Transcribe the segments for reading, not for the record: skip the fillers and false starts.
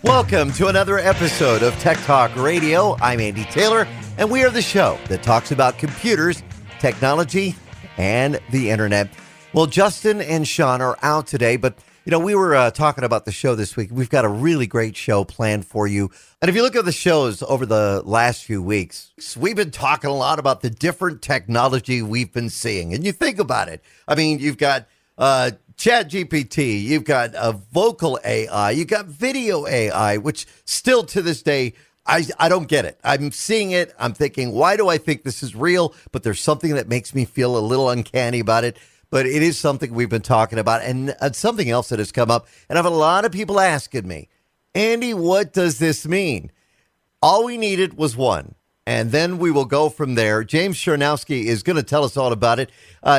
Welcome to another episode of Tech Talk Radio. I'm Andy Taylor, and we are the show that talks about computers, technology, and the internet. Well, Justin and Sean are out today, but we were talking about the show this week. We've got a really great show planned for you. And if you look at the shows over the last few weeks, we've been talking a lot about the different technology we've been seeing. And you think about it. I mean, you've got Chat GPT, you've got a vocal AI, you've got video AI, which still to this day, I don't get it. I'm seeing it. I'm thinking, why do I think this is real? But there's something that makes me feel a little uncanny about it. But it is something we've been talking about, and something else that has come up. And I have a lot of people asking me, Andy, what does this mean? All we needed was one. And then we will go from there. James Czerniawski is going to tell us all about it.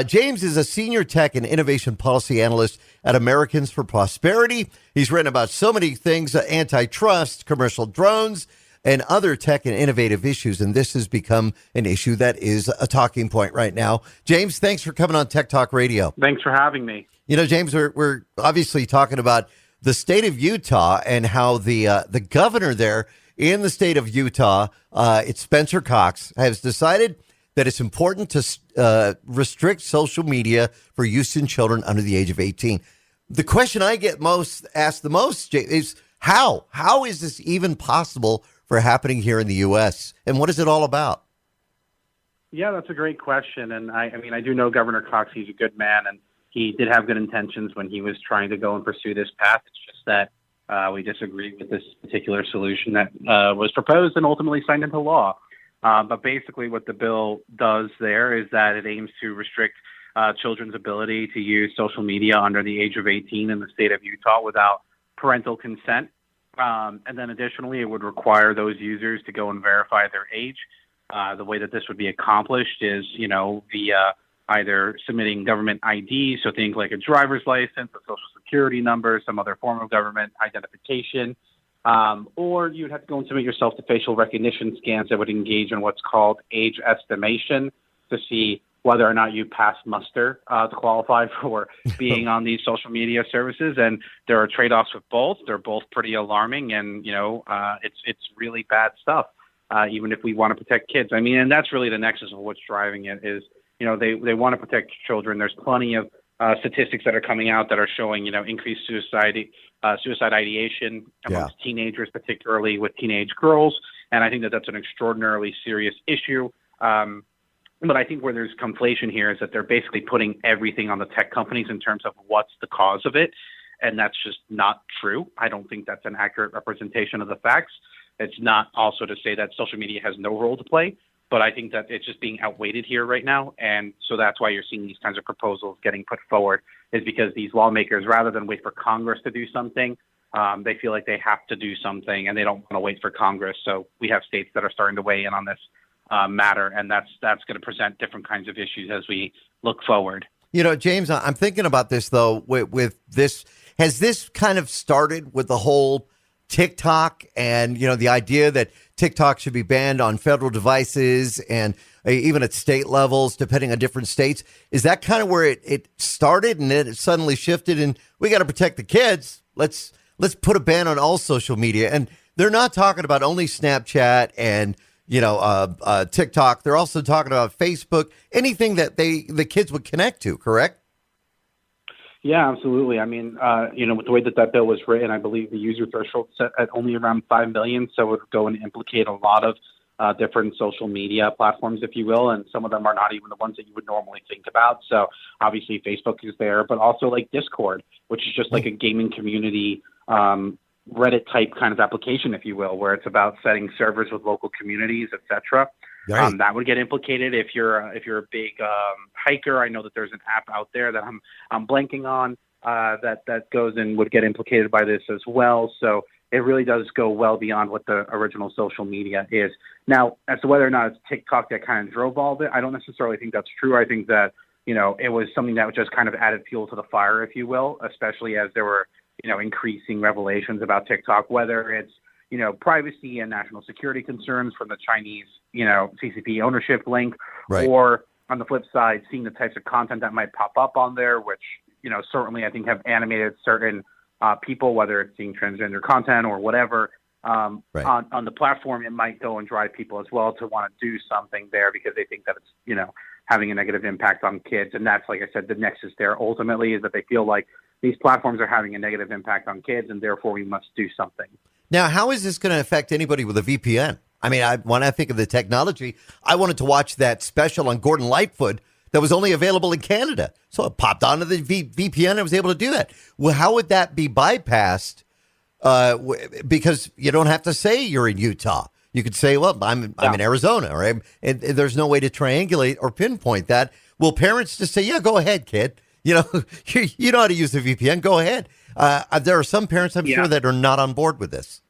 James is a senior tech and innovation policy analyst at Americans for Prosperity. He's written about so many things, antitrust, commercial drones, and other tech and innovative issues. And this has become an issue that is a talking point right now. James, thanks for coming on Tech Talk Radio. Thanks for having me. James, we're obviously talking about the state of Utah and how the governor there in the state of Utah, it's Spencer Cox, has decided that it's important to restrict social media for use in children under the age of 18. The question I get asked the most is how? How is this even possible for happening here in the U.S.? And what is it all about? Yeah, that's a great question. And I do know Governor Cox. He's a good man, and he did have good intentions when he was trying to go and pursue this path. It's just that we disagree with this particular solution that was proposed and ultimately signed into law. But basically what the bill does there is that it aims to restrict children's ability to use social media under the age of 18 in the state of Utah without parental consent. And then additionally, it would require those users to go and verify their age. The way that this would be accomplished is, via either submitting government ID, so things like a driver's license, a social security number, some other form of government identification, or you would have to go and submit yourself to facial recognition scans that would engage in what's called age estimation to see whether or not you pass muster to qualify for being on these social media services. And there are trade-offs with both. They're both pretty alarming, and it's really bad stuff. Even if we want to protect kids, and that's really the nexus of what's driving it is. They want to protect children. There's plenty of statistics that are coming out that are showing, increased suicide ideation amongst teenagers, particularly with teenage girls. And I think that that's an extraordinarily serious issue. But I think where there's conflation here is that they're basically putting everything on the tech companies in terms of what's the cause of it. And that's just not true. I don't think that's an accurate representation of the facts. It's not also to say that social media has no role to play. But I think that it's just being outweighted here right now. And so that's why you're seeing these kinds of proposals getting put forward, is because these lawmakers, rather than wait for Congress to do something, they feel like they have to do something, and they don't want to wait for Congress. So we have states that are starting to weigh in on this matter, and that's going to present different kinds of issues as we look forward. James, I'm thinking about this, though, with this. Has this kind of started with the whole TikTok and, the idea that TikTok should be banned on federal devices and even at state levels, depending on different states? Is that kind of where it started, and then it suddenly shifted and we got to protect the kids? Let's put a ban on all social media. And they're not talking about only Snapchat and, TikTok. They're also talking about Facebook, anything that the kids would connect to, correct? Yeah, absolutely. With the way that bill was written, I believe the user threshold set at only around 5 million. So it would go and implicate a lot of different social media platforms, if you will. And some of them are not even the ones that you would normally think about. So obviously Facebook is there, but also like Discord, which is just like a gaming community, Reddit type kind of application, if you will, where it's about setting servers with local communities, et cetera. Right. That would get implicated if you're a big hiker. I know that there's an app out there that I'm blanking on that goes and would get implicated by this as well. So it really does go well beyond what the original social media is. Now, as to whether or not it's TikTok that kind of drove all of it, I don't necessarily think that's true. I think that it was something that just kind of added fuel to the fire, if you will, especially as there were increasing revelations about TikTok, whether it's privacy and national security concerns from the Chinese, CCP ownership link, right, or on the flip side, seeing the types of content that might pop up on there, which, certainly I think have animated certain people, whether it's seeing transgender content or whatever, Right. on the platform, it might go and drive people as well to want to do something there because they think that it's, having a negative impact on kids. And that's, like I said, the nexus there ultimately is that they feel like these platforms are having a negative impact on kids and therefore we must do something. Now, how is this going to affect anybody with a VPN? I mean, when I think of the technology, I wanted to watch that special on Gordon Lightfoot that was only available in Canada. So it popped onto the VPN and I was able to do that. Well, how would that be bypassed? Because you don't have to say you're in Utah. You could say, well, I'm in Arizona, right? And there's no way to triangulate or pinpoint that. Will parents just say, yeah, go ahead, kid. You know how to use the VPN. Go ahead. There are some parents, I'm sure, that are not on board with this.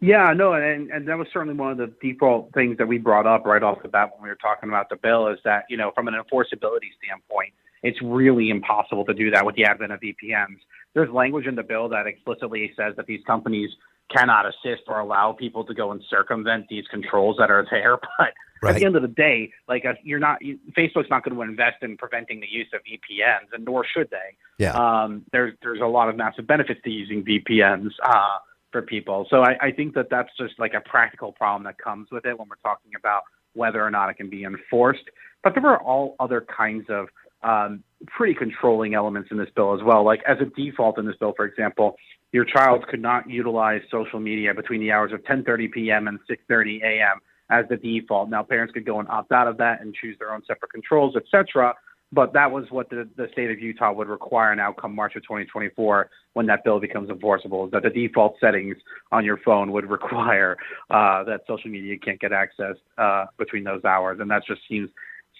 Yeah, no, and that was certainly one of the default things that we brought up right off the bat when we were talking about the bill is that, from an enforceability standpoint, it's really impossible to do that with the advent of VPNs. There's language in the bill that explicitly says that these companies cannot assist or allow people to go and circumvent these controls that are there. But at the end of the day, Facebook's not going to invest in preventing the use of VPNs, and nor should they. Yeah. There's a lot of massive benefits to using VPNs for people. So I think that that's just like a practical problem that comes with it when we're talking about whether or not it can be enforced. But there are all other kinds of pretty controlling elements in this bill as well. Like as a default in this bill, for example, your child could not utilize social media between the hours of 10:30 p.m. and 6:30 a.m. as the default. Now, parents could go and opt out of that and choose their own separate controls, etc. But that was what the state of Utah would require now come March of 2024 when that bill becomes enforceable, is that the default settings on your phone would require that social media can't get access between those hours. And that just seems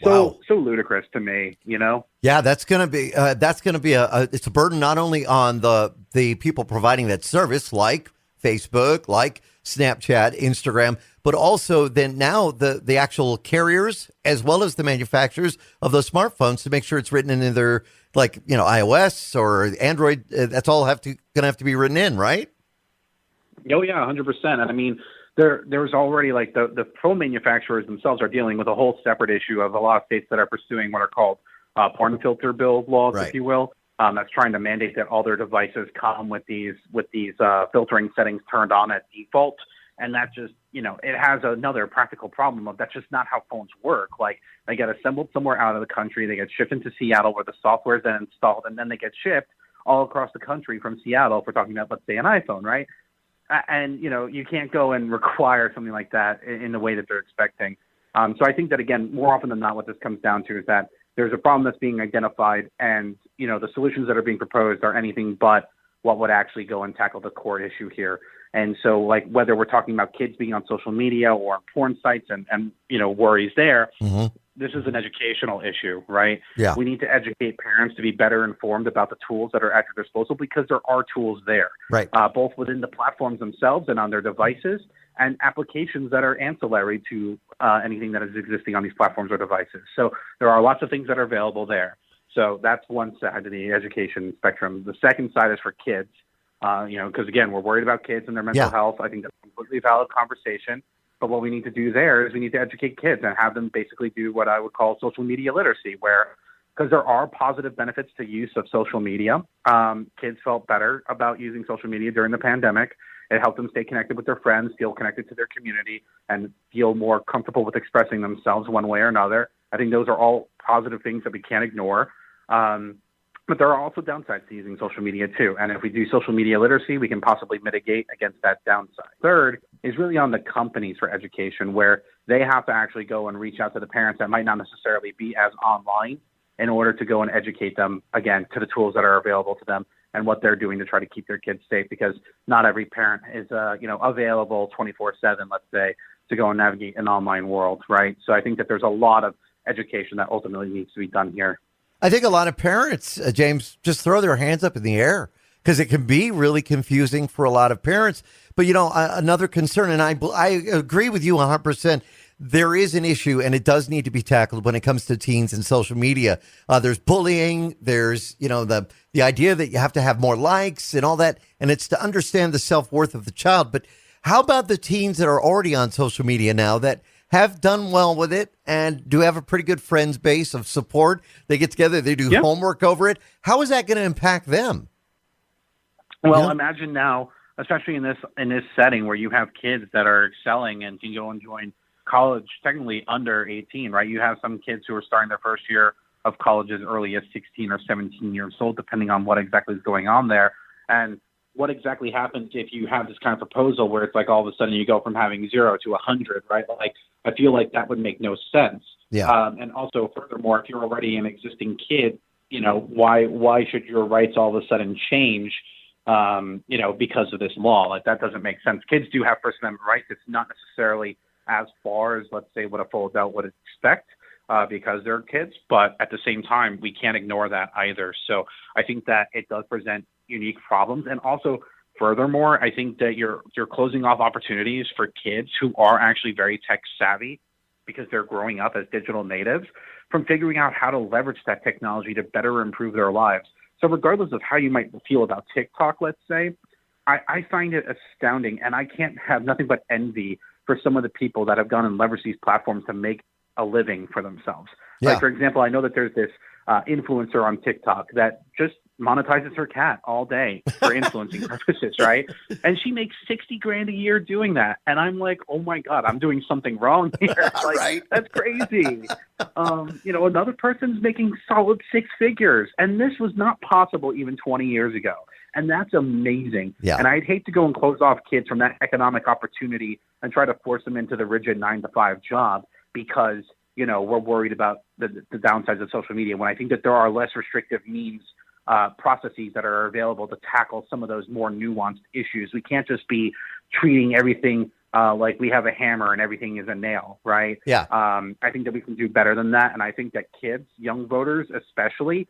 so ludicrous to me, Yeah, that's going to be it's a burden not only on the people providing that service like Facebook, like Snapchat, Instagram, but also then now the actual carriers as well as the manufacturers of those smartphones to make sure it's written in either iOS or Android. That's all going to have to be written in, right? Oh yeah, 100%. And I mean, there's already the phone manufacturers themselves are dealing with a whole separate issue of a lot of states that are pursuing what are called porn filter bill laws, right, if you will. That's trying to mandate that all their devices come with these filtering settings turned on at default. And that just, it has another practical problem of that's just not how phones work. Like they get assembled somewhere out of the country, they get shipped into Seattle where the software is then installed, and then they get shipped all across the country from Seattle if we're talking about, let's say, an iPhone, right? And, you can't go and require something like that in the way that they're expecting. So I think that, again, more often than not, what this comes down to is that there's a problem that's being identified and, the solutions that are being proposed are anything but what would actually go and tackle the core issue here. And so, whether we're talking about kids being on social media or porn sites and worries there, mm-hmm, this is an educational issue, right? Yeah. We need to educate parents to be better informed about the tools that are at their disposal because there are tools there, right, both within the platforms themselves and on their devices and applications that are ancillary to anything that is existing on these platforms or devices. So there are lots of things that are available there. So that's one side of the education spectrum. The second side is for kids, because, again, we're worried about kids and their mental health. I think that's a completely valid conversation. But what we need to do there is we need to educate kids and have them basically do what I would call social media literacy, because there are positive benefits to use of social media. Kids felt better about using social media during the pandemic. It helped them stay connected with their friends, feel connected to their community, and feel more comfortable with expressing themselves one way or another. I think those are all positive things that we can't ignore. But there are also downsides to using social media too. And if we do social media literacy, we can possibly mitigate against that downside. Third is really on the companies for education, where they have to actually go and reach out to the parents that might not necessarily be as online in order to go and educate them, again, to the tools that are available to them and what they're doing to try to keep their kids safe, because not every parent is, available 24/7, let's say, to go and navigate an online world, right? So I think that there's a lot of education that ultimately needs to be done here. I think a lot of parents, James, just throw their hands up in the air because it can be really confusing for a lot of parents. But, another concern, and I agree with you 100%, there is an issue and it does need to be tackled when it comes to teens and social media. There's bullying. There's, the idea that you have to have more likes and all that. And it's to understand the self-worth of the child. But how about the teens that are already on social media now that have done well with it and do have a pretty good friends base of support? They get together, they do homework over it. How is that going to impact them? Well, Yeah. imagine now, especially in this setting where you have kids that are excelling and can go and join college technically under 18, right? You have some kids who are starting their first year of college as early as 16 or 17 years old, depending on what exactly is going on there. And what exactly happens if you have this kind of proposal where it's like all of a sudden you go from having 0 to 100, right? Like, I feel like that would make no sense. Yeah. And also, furthermore, if you're already an existing kid, why should your rights all of a sudden change, because of this law? Like, that doesn't make sense. Kids do have First Amendment rights. It's not necessarily as far as, let's say, what a full adult would expect, because they're kids. But at the same time, we can't ignore that either. So I think that it does present unique problems. And also, furthermore, I think that you're closing off opportunities for kids who are actually very tech savvy because they're growing up as digital natives from figuring out how to leverage that technology to better improve their lives. So regardless of how you might feel about TikTok, let's say, I find it astounding, and I can't have nothing but envy for some of the people that have gone and leveraged these platforms to make a living for themselves. Yeah. Like, for example, I know that there's this influencer on TikTok that just monetizes her cat all day for influencing purposes, right? And she makes $60,000 a year doing that. And I'm like, oh my God, I'm doing something wrong here. Like, Right. That's crazy. Another person's making solid 6 figures. And this was not possible even 20 years ago. And that's amazing. Yeah. And I'd hate to go and close off kids from that economic opportunity and try to force them into the rigid 9-to-5 job because, we're worried about the downsides of social media, when I think that there are less restrictive means, processes that are available to tackle some of those more nuanced issues. We can't just be treating everything like we have a hammer and everything is a nail, right? Yeah. I think that we can do better than that. And I think that kids, young voters especially,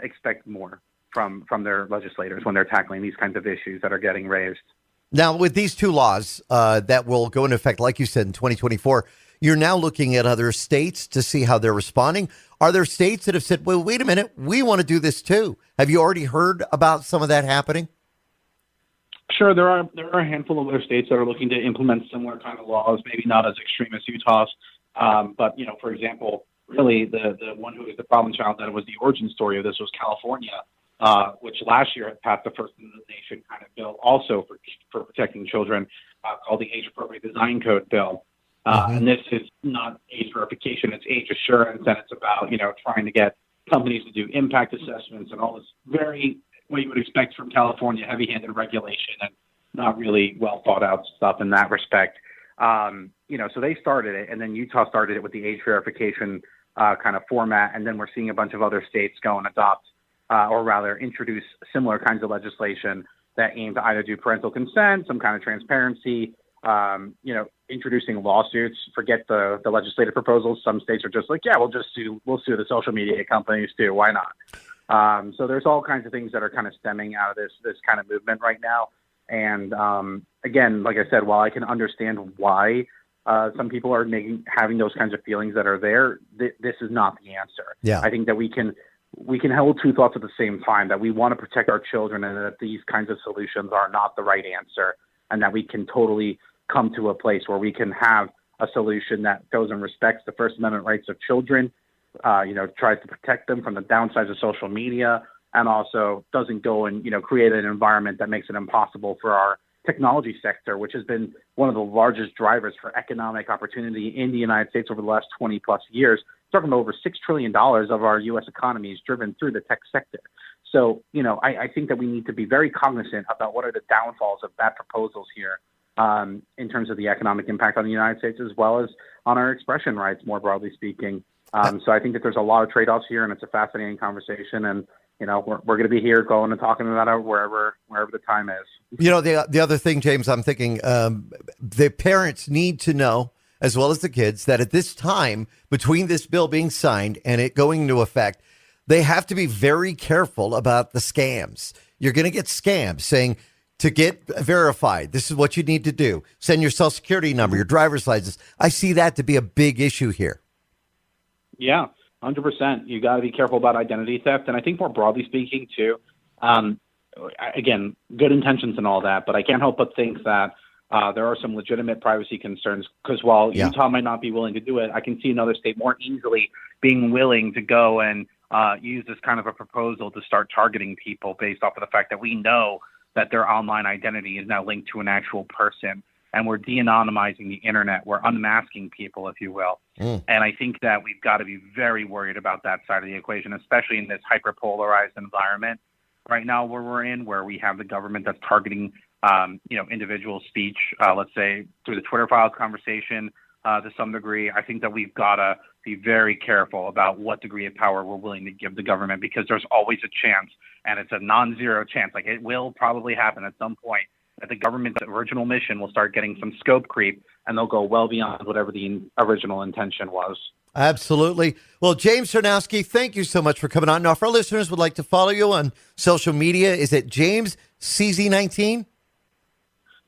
expect more from their legislators when they're tackling these kinds of issues that are getting raised. Now, with these 2 laws that will go into effect, like you said, in 2024, you're now looking at other states to see how they're responding. Are there states that have said, well, wait a minute, we want to do this too? Have you already heard about some of that happening? Sure, there are a handful of other states that are looking to implement similar kind of laws, maybe not as extreme as Utah's. But, for example, really the one who was the problem child that was the origin story of this was California, which last year had passed the first in the nation kind of bill also for protecting children, called the Age Appropriate Design Code bill. And this is not age verification, it's age assurance, and it's about, trying to get companies to do impact assessments and all this very, what you would expect from California, heavy-handed regulation and not really well thought out stuff in that respect. So they started it, and then Utah started it with the age verification kind of format, and then we're seeing a bunch of other states go and adopt, or rather introduce similar kinds of legislation that aim to either do parental consent, some kind of transparency, introducing lawsuits. Forget the legislative proposals. Some states are just like, yeah, we'll sue the social media companies too. Why not? So there's all kinds of things that are kind of stemming out of this kind of movement right now. And again, like I said, while I can understand why some people are having those kinds of feelings that are there, this is not the answer. Yeah. I think that we can hold 2 thoughts at the same time, that we want to protect our children and that these kinds of solutions are not the right answer, and that we can totally come to a place where we can have a solution that goes and respects the First Amendment rights of children, tries to protect them from the downsides of social media, and also doesn't go and, create an environment that makes it impossible for our technology sector, which has been one of the largest drivers for economic opportunity in the United States over the last 20 plus years. Talking about over $6 trillion of our U.S. economy is driven through the tech sector. So, I think that we need to be very cognizant about what are the downfalls of bad proposals here, in terms of the economic impact on the United States, as well as on our expression rights, more broadly speaking. So I think that there's a lot of trade-offs here, and it's a fascinating conversation. And, we're going to be here going and talking about it wherever the time is. The other thing, James, I'm thinking the parents need to know, as well as the kids, that at this time between this bill being signed and it going into effect, they have to be very careful about the scams. You're going to get scams saying, to get verified, this is what you need to do. Send your social security number, your driver's license. I see that to be a big issue here. Yeah, 100%. You got to be careful about identity theft. And I think more broadly speaking, too, again, good intentions and all that, but I can't help but think that there are some legitimate privacy concerns, because while Utah might not be willing to do it, I can see another state more easily being willing to go and use this kind of a proposal to start targeting people based off of the fact that we know that their online identity is now linked to an actual person. And we're de-anonymizing the internet. We're unmasking people, if you will. And I think that we've got to be very worried about that side of the equation, especially in this hyper-polarized environment right now where we're in, where we have the government that's targeting, individual speech, let's say through the Twitter files conversation to some degree. I think that we've got to be very careful about what degree of power we're willing to give the government, because there's always a chance, and it's a non-zero chance. Like, it will probably happen at some point that the government's original mission will start getting some scope creep, and they'll go well beyond whatever the original intention was. Absolutely. Well, James Czerniawski, thank you so much for coming on. Now, if our listeners would like to follow you on social media, is it James CZ19?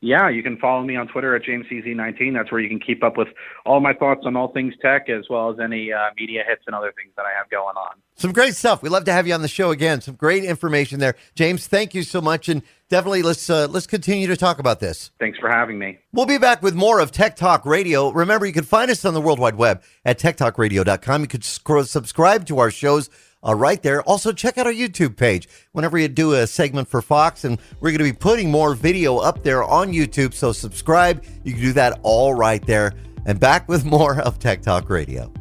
Yeah, you can follow me on Twitter at JamesCZ19. That's where you can keep up with all my thoughts on all things tech, as well as any media hits and other things that I have going on. Some great stuff. We'd love to have you on the show again. Some great information there. James, thank you so much. And definitely let's continue to talk about this. Thanks for having me. We'll be back with more of Tech Talk Radio. Remember, you can find us on the World Wide Web at techtalkradio.com. You could subscribe to our shows right there. Also, check out our YouTube page whenever you do a segment for Fox, and we're going to be putting more video up there on YouTube, so subscribe. You can do that all right there. And back with more of Tech Talk Radio.